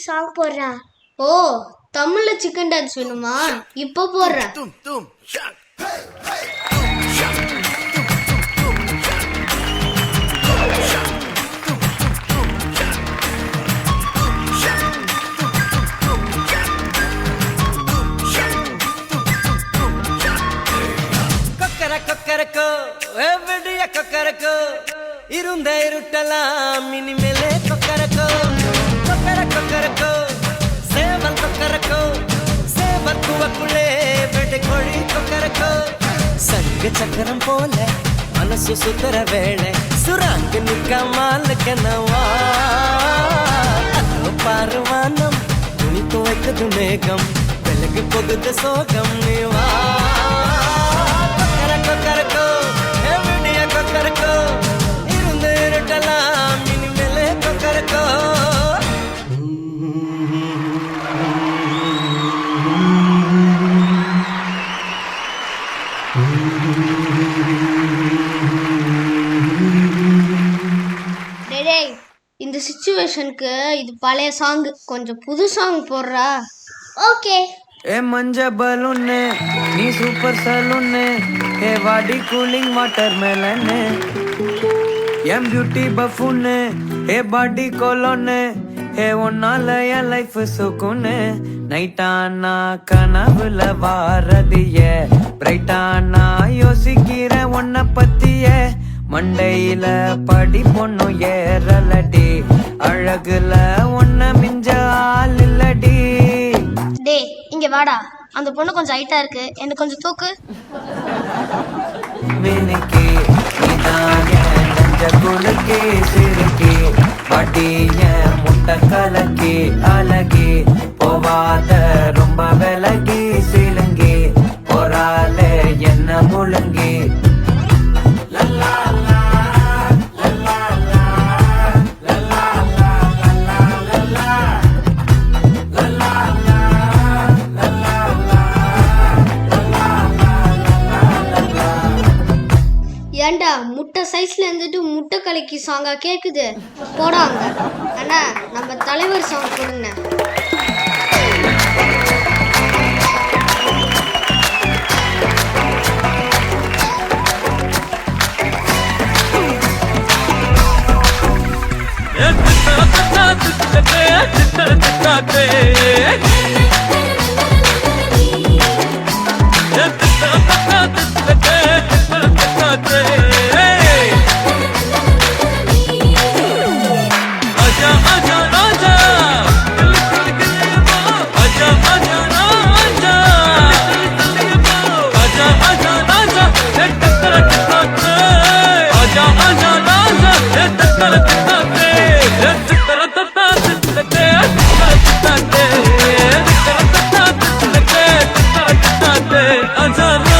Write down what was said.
Song போடுறா. ஓ, தமிழ்ல chicken dance வேணுமா? இப்போ போடுறேன். கொக்கரக்கோ எவ்வடிய கொக்கரக்கோ இருந்த இருட்டலாம் இனிமேலே கொக்கரக்கோ கொக்கரக்கோ சேவல் கொக்கரக்கோ சேவல் குவக்குள்ளே வெடி கோழி கொக்கரக்கோ சங்க சக்கரம் போல மனசு சுத்தர வேளை சுராங்க நிக்காமல் கனவா அதோ பாருவானம் துணி துவைக்குது மேகம் விலகு போகுது சோகம் நீவா கொக்கரக்கோ எவ்வடிய கொக்கரக்கோ இருந்து இருட்டலாம் இனிமேலே கொக்கரக்கோ டேய், இந்த சிச்சுவேஷனுக்கு இது பழைய சாங், கொஞ்சம் புது சாங் போடுறா. ஓகே. ए मंजा बलून नी सूपर सलून ए वाडी कूलिंग वाटरमेलन एम ब्यूटी बफून ए बॉडी कोलोन ए ஒன்னால என் லைஃப் சுக்குன் நைட்டானா கனவுல வாரதிய பிரைட்டானா யோசிக்கிற உன்னை பத்திய மண்டையில படி பொண்ணு ஏறலடி அழகுல உன்னை மிஞ்ச ஆள் இல்லடி. டே, இங்க வாடா. அந்த பொண்ணு கொஞ்சம் ஹைட்டா இருக்கு, எனக்கு கொஞ்சம் தூக்கு. மினுக்கி இதானே நெஞ்ச குலுக்கி சிறுக்கி பட்டிய முட்டை கலக்கி அழகி போவாத ரொம்ப விலகி சிலுங்கி போறாலே என்ன முழுங்கி ஏண்டா, முட்டை சைஸ்ல இருந்துட்டு முட்டை கலக்கி சாங்கா கேக்குது? போடாங்க. அண்ணா, நம்ம தலைவர் சாங் போடுங்க. I'm